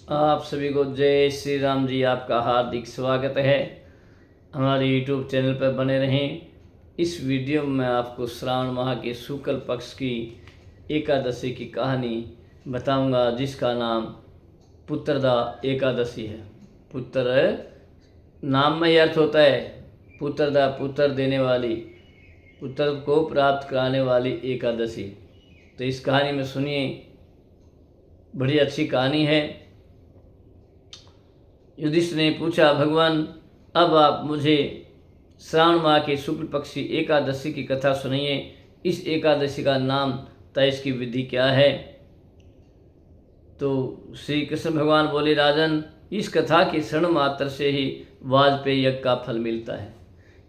आप सभी को जय श्री राम जी। आपका हार्दिक स्वागत है। हमारे YouTube चैनल पर बने रहें। इस वीडियो में मैं आपको श्रावण माह के शुक्ल पक्ष की एकादशी की कहानी बताऊंगा, जिसका नाम पुत्रदा एकादशी है। पुत्र नाम में ही अर्थ होता है पुत्रदा, पुत्र देने वाली, पुत्र को प्राप्त कराने वाली एकादशी। तो इस कहानी में सुनिए, बड़ी अच्छी कहानी है। युधिष्ठिर ने पूछा, भगवान अब आप मुझे श्रावण माह के शुक्ल पक्षी एकादशी की कथा सुनाइए। इस एकादशी का नाम तथा इसकी विधि क्या है? तो श्री कृष्ण भगवान बोले, राजन, इस कथा के श्रवण मात्र से ही वाजपेयी यज्ञ का फल मिलता है।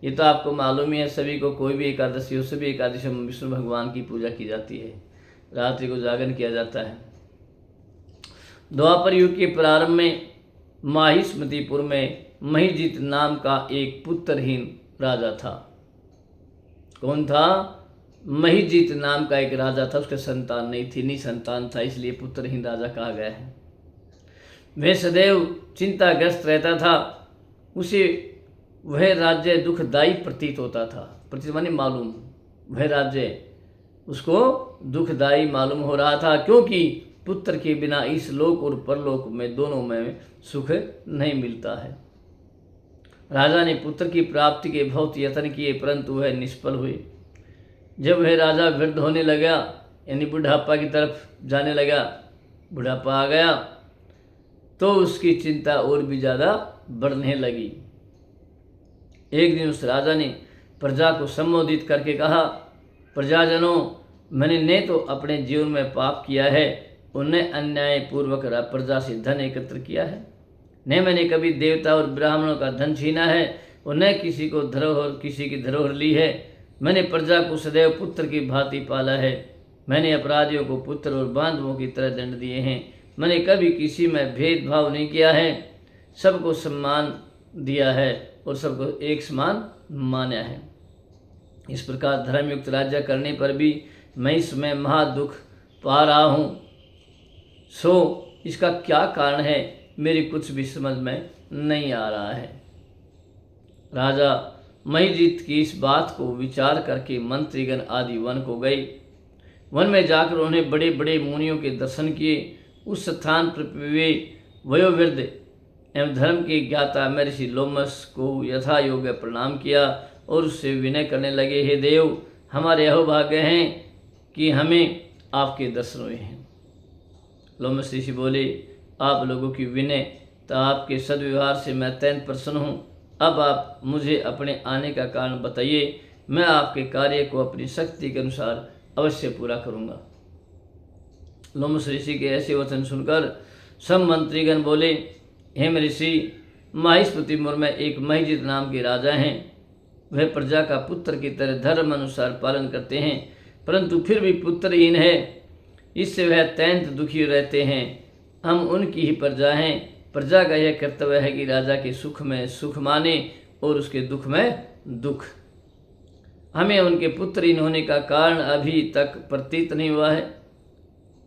ये तो आपको मालूम ही है सभी को। कोई भी एकादशी हो, सभी एकादशी में विष्णु भगवान की पूजा की जाती है, रात्रि को जागरण किया जाता है। द्वापर युग के प्रारंभ में माहिष्मतिपुर में महिजीत नाम का एक पुत्रहीन राजा था। कौन था? महिजीत नाम का एक राजा था। उसके संतान नहीं थी, निसंतान था, इसलिए पुत्रहीन राजा कहा गया है। वह सदैव चिंताग्रस्त रहता था। उसे वह राज्य दुखदायी प्रतीत होता था। प्रतीत माने मालूम, वह राज्य उसको दुखदायी मालूम हो रहा था, क्योंकि पुत्र के बिना इस लोक और परलोक में दोनों में सुख नहीं मिलता है। राजा ने पुत्र की प्राप्ति के बहुत यत्न किए, परंतु वह निष्फल हुए। जब वह राजा वृद्ध होने लगा, यानी बुढ़ापा की तरफ जाने लगा, बुढ़ापा आ गया, तो उसकी चिंता और भी ज़्यादा बढ़ने लगी। एक दिन उस राजा ने प्रजा को संबोधित करके कहा, प्रजाजनों, मैंने न तो अपने जीवन में पाप किया है और न अन्यायपूर्वक प्रजा से धन एकत्र किया है, न मैंने कभी देवता और ब्राह्मणों का धन छीना है और न किसी की धरोहर ली है। मैंने प्रजा को सदैव पुत्र की भांति पाला है। मैंने अपराधियों को पुत्र और बांधवों की तरह दंड दिए हैं। मैंने कभी किसी में भेदभाव नहीं किया है, सबको सम्मान दिया है और सबको एक समान माना है। इस प्रकार धर्मयुक्त राज्य करने पर भी मैं इसमें महादुख पा रहा हूँ। सो इसका क्या कारण है, मेरी कुछ भी समझ में नहीं आ रहा है। राजा महिजीत की इस बात को विचार करके मंत्रीगण आदि वन को गए। वन में जाकर उन्होंने बड़े बड़े मुनियों के दर्शन किए। उस स्थान पर वे वयोवृद्ध एवं धर्म के ज्ञाता महर्षि लोमस को यथा योग्य प्रणाम किया और उससे विनय करने लगे, हे देव, हमारे अहोभाग्य हैं कि हमें आपके दर्शन हुए हैं। लोमस ऋषि बोले, आप लोगों की विनय तथा आपके सद्व्यवहार से मैं अत्यंत प्रसन्न हूँ। अब आप मुझे अपने आने का कारण बताइए, मैं आपके कार्य को अपनी शक्ति के अनुसार अवश्य पूरा करूँगा। लोमस ऋषि के ऐसे वचन सुनकर सब मंत्रीगण बोले, हे ऋषि, माहिष्मतिपुर में एक महिजीत नाम के राजा हैं। वह प्रजा का पुत्र की तरह धर्म अनुसार पालन करते हैं, परंतु फिर भी पुत्रहीन है। इससे वह अत्यंत दुखी रहते हैं। हम उनकी ही प्रजा हैं। प्रजा का यह कर्तव्य है कि राजा के सुख में सुख माने और उसके दुख में दुख। हमें उनके पुत्रहीन होने का कारण अभी तक प्रतीत नहीं हुआ है।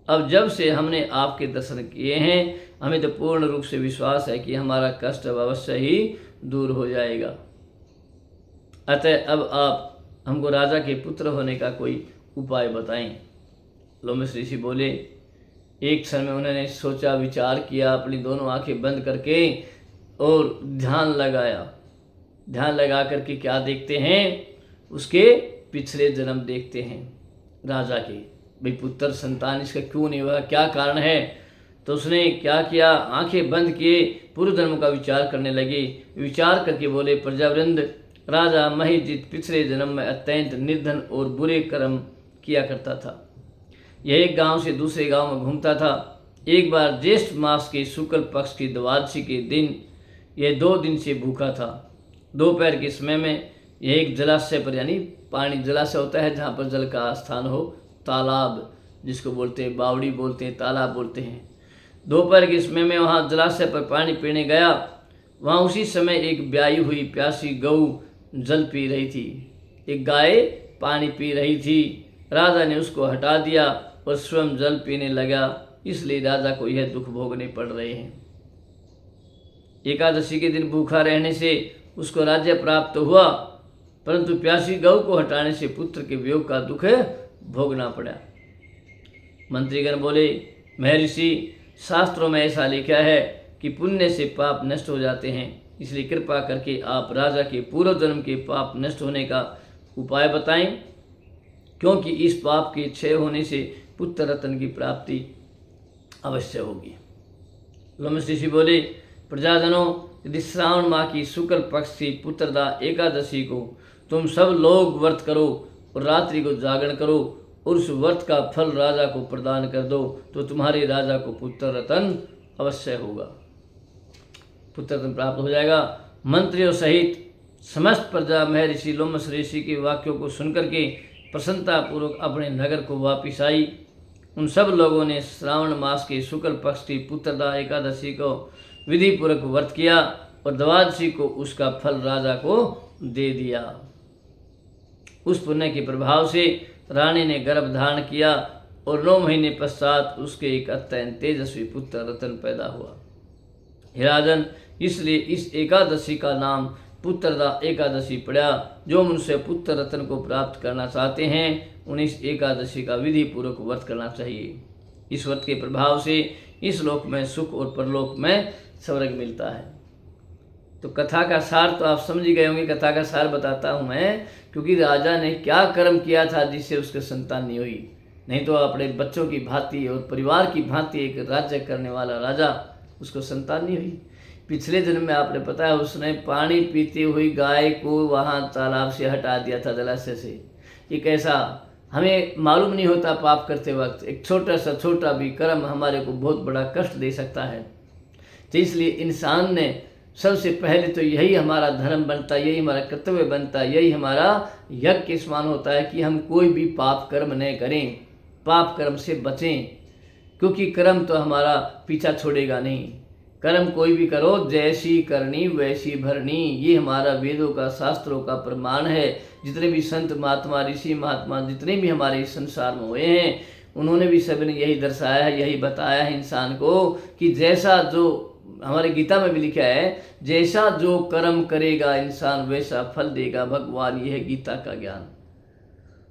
अब जब से हमने आपके दर्शन किए हैं, हमें तो पूर्ण रूप से विश्वास है कि हमारा कष्ट अवश्य ही दूर हो जाएगा। अतः अब आप हमको राजा के पुत्र होने का कोई उपाय बताएं। लोमस ऋषि बोले। एक क्षण में उन्होंने सोचा, विचार किया, अपनी दोनों आंखें बंद करके और ध्यान लगाया। ध्यान लगा करके क्या देखते हैं? उसके पिछले जन्म देखते हैं राजा के। भाई पुत्र संतान इसका क्यों नहीं हुआ, क्या कारण है? तो उसने क्या किया, आंखें बंद किए, पूर्व जन्म का विचार करने लगे। विचार करके बोले, प्रजावृंद, राजा महिजीत पिछले जन्म में अत्यंत निर्धन और बुरे कर्म किया करता था। यह एक गांव से दूसरे गांव में घूमता था। एक बार ज्येष्ठ मास के शुक्ल पक्ष की द्वादशी के दिन यह 2 दिन से भूखा था। दोपहर के समय में यह एक जलाशय पर, यानी पानी जलाशय होता है जहाँ पर जल का स्थान हो, तालाब जिसको बोलते हैं, बावड़ी बोलते हैं, तालाब बोलते हैं। दोपहर के समय में वहाँ जलाशय पर पानी पीने गया। वहाँ उसी समय एक ब्याई हुई प्यासी गऊ जल पी रही थी। एक गाय पानी पी रही थी। राजा ने उसको हटा दिया और स्वयं जल पीने लगा। इसलिए राजा को यह दुख भोगने पड़ रहे हैं। एकादशी के दिन भूखा रहने से उसको राज्य प्राप्त हुआ, परंतु प्यासी गौ को हटाने से पुत्र के वियोग का दुख भोगना पड़ा। मंत्रीगण बोले, महर्षि, शास्त्रों में ऐसा लिखा है कि पुण्य से पाप नष्ट हो जाते हैं, इसलिए कृपा करके आप राजा के पूर्व जन्म के पाप नष्ट होने का उपाय बताएं, क्योंकि इस पाप के क्षय होने से पुत्र रत्न की प्राप्ति अवश्य होगी। लोमश ऋषि बोले, प्रजाजनों, यदि श्रावण माह की शुक्ल पक्ष की पुत्रदा एकादशी को तुम सब लोग व्रत करो और रात्रि को जागरण करो और उस व्रत का फल राजा को प्रदान कर दो, तो तुम्हारे राजा को पुत्र रत्न अवश्य होगा, पुत्र रत्न प्राप्त हो जाएगा। मंत्रियों सहित समस्त प्रजा महर्षि लोमश ऋषि के वाक्यों को सुनकर के प्रसन्नतापूर्वक अपने नगर को वापिस आई। उन सब लोगों ने श्रावण मास के शुक्ल पक्ष की पुत्रदा एकादशी को विधि पूर्वक व्रत किया और द्वादशी को उसका फल राजा को दे दिया। उस पुण्य के प्रभाव से रानी ने गर्भ धारण किया और 9 महीने पश्चात उसके एक अत्यंत तेजस्वी पुत्र रत्न पैदा हुआ। हे राजन, इसलिए इस एकादशी का नाम पुत्रदा एकादशी पड़ा। जो मनुष्य पुत्र रत्न को प्राप्त करना चाहते हैं उन्हें इस एकादशी का विधि पूर्वक व्रत करना चाहिए। इस व्रत के प्रभाव से इस लोक में सुख और परलोक में स्वर्ग मिलता है। तो कथा का सार तो आप समझ ही गए होंगे। कथा का सार बताता हूँ मैं, क्योंकि राजा ने क्या कर्म किया था जिससे उसके संतान नहीं हुई। नहीं तो अपने बच्चों की भांति और परिवार की भांति एक राज्य करने वाला राजा, उसको संतान नहीं हुई। पिछले जन्म में आपने पता है उसने पानी पीती हुई गाय को वहाँ तालाब से हटा दिया था, जलाशय से। एक ऐसा हमें मालूम नहीं होता पाप करते वक्त एक छोटा सा छोटा भी कर्म हमारे को बहुत बड़ा कष्ट दे सकता है। तो इसलिए इंसान ने सबसे पहले तो यही हमारा धर्म बनता है, यही हमारा कर्तव्य बनता है, यही हमारा यज्ञ के समान होता है कि हम कोई भी पाप कर्म न करें, पाप कर्म से बचें, क्योंकि कर्म तो हमारा पीछा छोड़ेगा नहीं। कर्म कोई भी करो, जैसी करनी वैसी भरनी, ये हमारा वेदों का शास्त्रों का प्रमाण है। जितने भी संत महात्मा ऋषि महात्मा जितने भी हमारे इस संसार में हुए हैं उन्होंने भी सभी ने यही दर्शाया है, यही बताया है इंसान को कि जैसा जो हमारे गीता में भी लिखा है, जैसा जो कर्म करेगा इंसान वैसा फल देगा भगवान। यह है गीता का ज्ञान।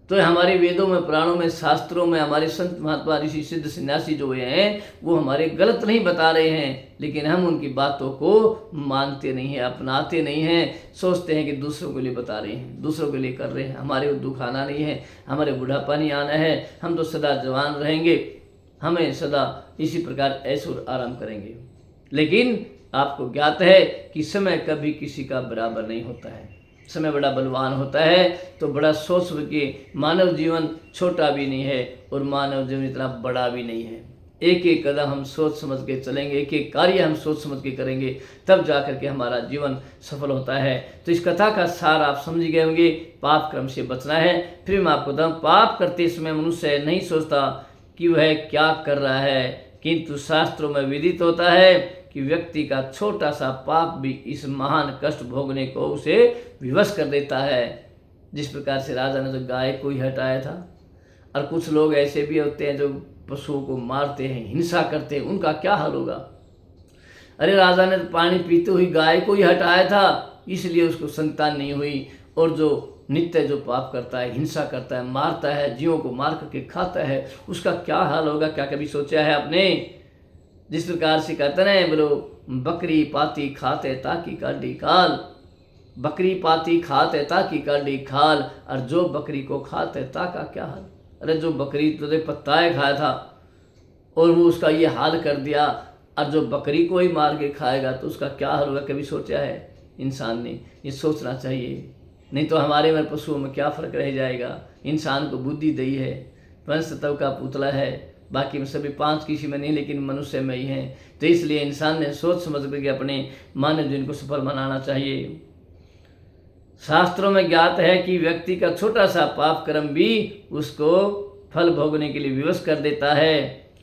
तो हमारे वेदों में, पुराणों में, शास्त्रों में हमारे संत महात्मा ऋषि सिद्ध सन्यासी जो हुए हैं वो हमारे गलत नहीं बता रहे हैं, लेकिन हम उनकी बातों को मानते नहीं हैं, अपनाते नहीं हैं। सोचते हैं कि दूसरों के लिए बता रहे हैं, दूसरों के लिए कर रहे हैं, हमारे को दुख आना नहीं है, हमारे बुढ़ापा नहीं आना है, हम तो सदा जवान रहेंगे, हमें सदा इसी प्रकार ऐसे और आराम करेंगे। लेकिन आपको ज्ञात है कि समय कभी किसी का बराबर नहीं होता है। समय बड़ा बलवान होता है, तो बड़ा सोच समझ के, मानव जीवन छोटा भी नहीं है और मानव जीवन इतना बड़ा भी नहीं है। एक एक कदम हम सोच समझ के चलेंगे, एक एक कार्य हम सोच समझ के करेंगे, तब जा कर के हमारा जीवन सफल होता है। तो इस कथा का सार आप समझ गए होंगे। पाप कर्म से बचना है। फिर मैं आपको बताऊँ, पाप करते समय मनुष्य नहीं सोचता कि वह क्या कर रहा है, किंतु शास्त्रों में विदित होता है कि व्यक्ति का छोटा सा पाप भी इस महान कष्ट भोगने को उसे विवश कर देता है। जिस प्रकार से राजा ने तो गाय को ही हटाया था, और कुछ लोग ऐसे भी होते हैं जो पशुओं को मारते हैं, हिंसा करते हैं, उनका क्या हाल होगा। अरे राजा ने तो पानी पीते हुई गाय को ही हटाया था, इसलिए उसको संतान नहीं हुई। और जो नित्य जो पाप करता है, हिंसा करता है, मारता है, जीवों को मार करके खाता है, उसका क्या हाल होगा। क्या कभी सोचा है आपने? जिस प्रकार से कहते हैं बोलो, बकरी पाती खाते ताकि काटी खाल, बकरी पाती खाते ताकि काटी खाल, और जो बकरी को खाते ताका क्या हाल। अरे जो बकरी तुझे पत्ताए खाया था और वो उसका ये हाल कर दिया, और जो बकरी को ही मार के खाएगा तो उसका क्या हाल होगा। कभी सोचा है इंसान ने? ये सोचना चाहिए, नहीं तो हमारे में पशुओं में क्या फर्क रह जाएगा। इंसान को बुद्धि दी है, पंच तत्व का पुतला है, बाकी में सभी 5 किसी में नहीं, लेकिन मनुष्य में ही हैं। तो इसलिए इंसान ने सोच समझ करके अपने मानव जीवन को सफल बनाना चाहिए। शास्त्रों में ज्ञात है कि व्यक्ति का छोटा सा पाप कर्म भी उसको फल भोगने के लिए विवश कर देता है।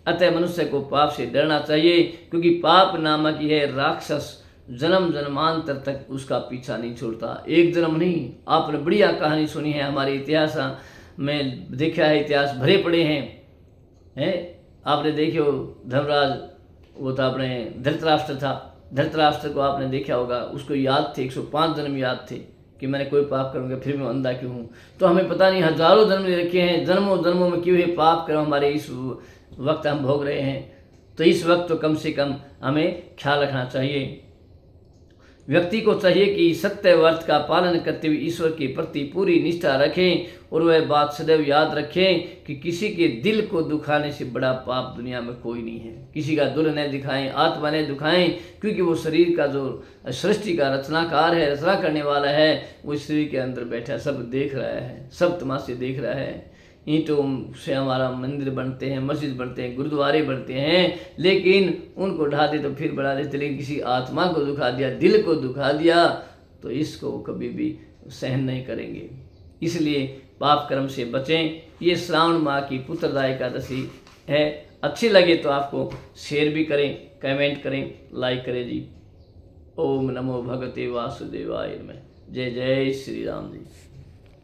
अतः मनुष्य को पाप से डरना चाहिए, क्योंकि पाप नामक यह राक्षस जन्म जन्मांतर तक उसका पीछा नहीं छोड़ता। एक जन्म नहीं, आपने बढ़िया कहानी सुनी है, हमारे इतिहास में देखा है, इतिहास भरे पड़े हैं। आपने देखे हो धर्मराज, वो था अपने धृतराष्ट्र था, धृतराष्ट्र को आपने देखा होगा, उसको याद थे 105 जन्म याद थे कि मैंने कोई पाप करूँगा फिर मैं अंधा क्यों हूँ। तो हमें पता नहीं हजारों जन्म ले रखे हैं, जन्मों जन्मों में क्यों ये पाप कर्म हमारे इस वक्त हम भोग रहे हैं। तो इस वक्त तो कम से कम हमें ख्याल रखना चाहिए। व्यक्ति को चाहिए कि सत्य व अर्थ का पालन करते हुए ईश्वर के प्रति पूरी निष्ठा रखें और वह बात सदैव याद रखें कि किसी के दिल को दुखाने से बड़ा पाप दुनिया में कोई नहीं है। किसी का दिल न दिखाएं, आत्मा न दुखाएं, क्योंकि वो शरीर का जो सृष्टि का रचनाकार है, रचना करने वाला है, वो शरीर के अंदर बैठा सब देख रहा है, सब तमाशे देख रहा है। ईंटों से हमारा मंदिर बनते हैं, मस्जिद बनते हैं, गुरुद्वारे बनते हैं, लेकिन उनको ढा दे तो फिर बढ़ा देते। लेकिन किसी आत्मा को दुखा दिया, दिल को दुखा दिया, तो इसको कभी भी सहन नहीं करेंगे। इसलिए पाप कर्म से बचें। ये श्रावण माह की पुत्रदा एकादशी है। अच्छी लगे तो आपको शेयर भी करें, कमेंट करें, लाइक करें जी। ओम नमो भगवते वासुदेवाय नमः। जय जय श्री राम जी।